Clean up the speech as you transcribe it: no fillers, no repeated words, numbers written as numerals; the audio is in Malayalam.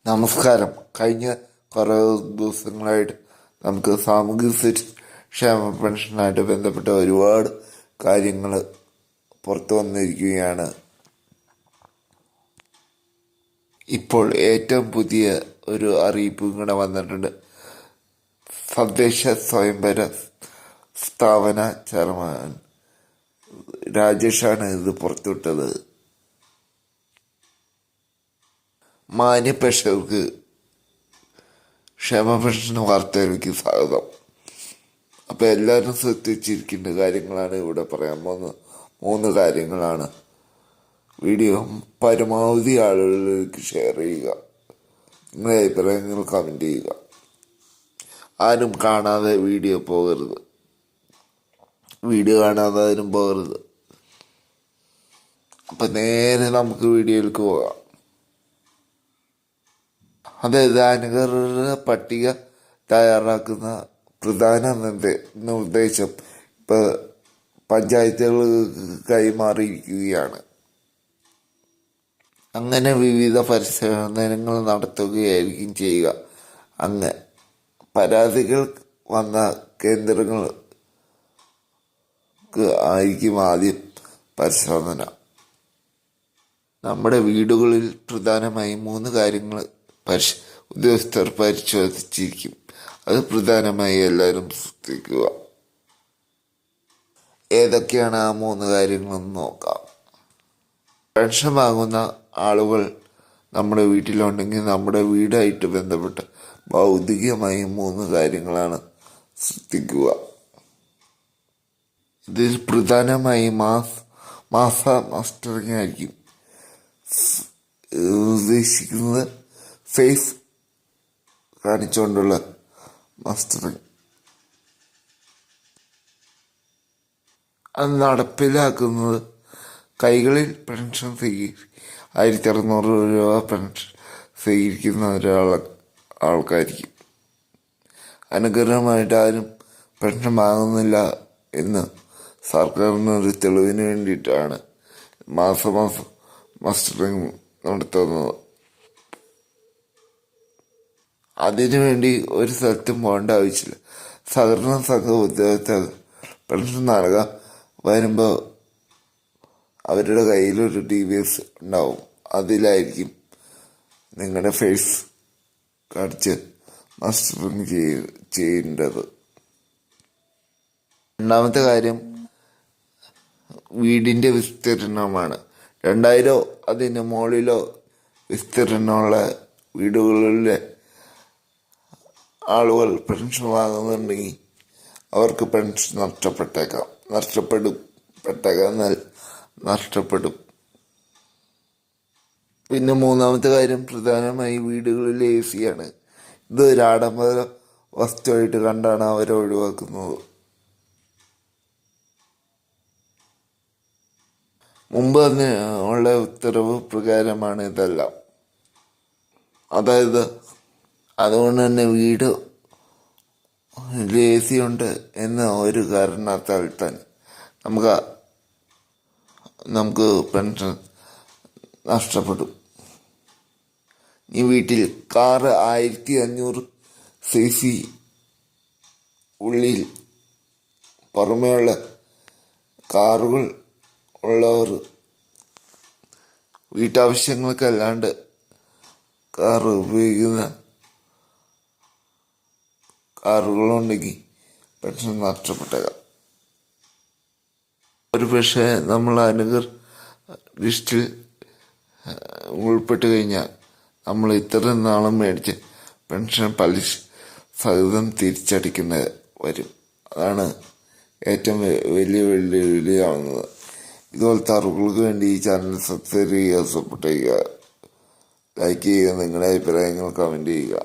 നമസ്കാരം. കഴിഞ്ഞ കുറേ ദിവസങ്ങളായിട്ട് നമുക്ക് സാമൂഹ്യ ക്ഷേമ പെൻഷനായിട്ട് ബന്ധപ്പെട്ട ഒരുപാട് കാര്യങ്ങൾ പുറത്തു വന്നിരിക്കുകയാണ്. ഇപ്പോൾ ഏറ്റവും പുതിയ ഒരു അറിയിപ്പ് ഇങ്ങനെ വന്നിട്ടുണ്ട്. തദ്ദേശ സ്വയംഭര സ്ഥാപന ചെയർമാൻ രാജേഷാണ് ഇത് പുറത്തുവിട്ടത്. മാന്യ പ്രേക്ഷകർക്ക് ക്ഷേമ പെൻഷൻ വാർത്തയിലേക്ക് സ്വാഗതം. അപ്പോൾ എല്ലാവരും ശ്രദ്ധിച്ചിരിക്കേണ്ട കാര്യങ്ങളാണ് ഇവിടെ പറയാൻ പോകുന്നത്. 3 കാര്യങ്ങളാണ്. വീഡിയോ പരമാവധി ആളുകളിലേക്ക് ഷെയർ ചെയ്യുക. നിങ്ങളുടെ അഭിപ്രായങ്ങൾ കമൻറ്റ് ചെയ്യുക. ആരും കാണാതെ വീഡിയോ കാണാതെ ആരും പോകരുത്. അപ്പം നേരെ നമുക്ക് വീഡിയോയിലേക്ക് പോകാം. അതായത് അനർഹരുടെ പട്ടിക തയ്യാറാക്കുന്ന പ്രധാന നിർദ്ദേശം ഇപ്പോൾ പഞ്ചായത്തുകൾക്ക് കൈമാറിയിരിക്കുകയാണ്. അങ്ങനെ വിവിധ പരിശോധനകൾ നടത്തുകയായിരിക്കും ചെയ്യുക. അങ്ങ് പരാതികൾ വന്ന കേന്ദ്രങ്ങൾക്ക് ആയിരിക്കും ആദ്യം പരിശോധന. നമ്മുടെ വീടുകളിൽ പ്രധാനമായും 3 കാര്യങ്ങൾ ഉദ്യോഗസ്ഥർ പരിശോധിച്ചിരിക്കും. അത് പ്രധാനമായി എല്ലാവരും ശ്രദ്ധിക്കുക. ഏതൊക്കെയാണ് ആ 3 കാര്യങ്ങളെന്ന് നോക്കാം. പെൻഷൻ വാങ്ങുന്ന ആളുകൾ നമ്മുടെ വീട്ടിലുണ്ടെങ്കിൽ നമ്മുടെ വീടായിട്ട് ബന്ധപ്പെട്ട ഭൗതികമായി 3 കാര്യങ്ങളാണ് ശ്രദ്ധിക്കുക. ഇതിൽ പ്രധാനമായി മാസ മസ്റ്ററിങ് ആയിരിക്കും ഉദ്ദേശിക്കുന്നത്. ഫേസ് കാണിച്ചുകൊണ്ടുള്ള മസ്റ്ററിങ് അത് നടപ്പിലാക്കുന്നത് കൈകളിൽ പെൻഷൻ 1600 രൂപ പെൻഷൻ സ്വീകരിക്കുന്ന ആൾക്കായിരിക്കും. അനുഗ്രഹമായിട്ട് ആരും പെൻഷൻ വാങ്ങുന്നില്ല എന്ന് സർക്കാരിനൊരു തെളിവിന് വേണ്ടിയിട്ടാണ് മാസം മസ്റ്ററിങ് നടത്തുന്നത്. അതിനുവേണ്ടി ഒരു സ്ഥലത്തും പോകേണ്ട ആവശ്യമില്ല. സഹകരണ സംഘ ഉദ്യോഗസ്ഥർ പെൻഷൻ നൽകാൻ വരുമ്പോൾ അവരുടെ കയ്യിലൊരു DVS ഉണ്ടാവും. അതിലായിരിക്കും നിങ്ങളുടെ ഫേസ് കാണിച്ച് മസ്റ്ററിങ് ചെയ്യേണ്ടത്. രണ്ടാമത്തെ കാര്യം വീടിൻ്റെ വിസ്തീർണമാണ്. 2000 അതിന് മുകളിലോ വിസ്തീർണമുള്ള വീടുകളിലെ ആളുകൾ പെൻഷൻ വാങ്ങുന്നുണ്ടെങ്കിൽ അവർക്ക് പെൻഷൻ നഷ്ടപ്പെടും. പിന്നെ 3ാമത്തെ കാര്യം പ്രധാനമായി വീടുകളിൽ AC ആണ്. ഇത് ഒരു ആഡംബര വസ്തുവായിട്ട് കണ്ടാണ് അവരെ ഒഴിവാക്കുന്നത്. മുമ്പ് ഉള്ള ഉത്തരവ് പ്രകാരമാണ് ഇതെല്ലാം. അതായത് അതുകൊണ്ട് തന്നെ വീട് AC ഉണ്ട് എന്ന ഒരു കാരണത്താൽ തന്നെ നമുക്ക് പെൻഷൻ നഷ്ടപ്പെടും. ഈ വീട്ടിൽ കാറ് 1500 cc ഉള്ളിൽ പുറമേയുള്ള കാറുകൾ ഉള്ളവർ വീട്ടാവശ്യങ്ങൾക്കല്ലാണ്ട് കാർ ഉപയോഗിക്കുന്ന കാറുകളുണ്ടെങ്കിൽ പെൻഷൻ നഷ്ടപ്പെട്ടേക്കാം. ഒരു പക്ഷേ നമ്മൾ ലിസ്റ്റിൽ ഉൾപ്പെട്ട് കഴിഞ്ഞാൽ നമ്മൾ ഇത്രയും നാളും മേടിച്ച് പെൻഷൻ പലിശ സഹിതം തിരിച്ചടിക്കേണ്ട വരും. അതാണ് ഏറ്റവും വലിയ വെല്ലുവിളിയാവുന്നത്. ഇതുപോലത്തെ അറിവുകൾക്ക് വേണ്ടി ഈ ചാനൽ സബ്സ്ക്രൈബ് ചെയ്യുക, സപ്പോർട്ട് ചെയ്യുക, ലൈക്ക് ചെയ്യുക, നിങ്ങളുടെ അഭിപ്രായങ്ങൾ കമൻറ്റ് ചെയ്യുക.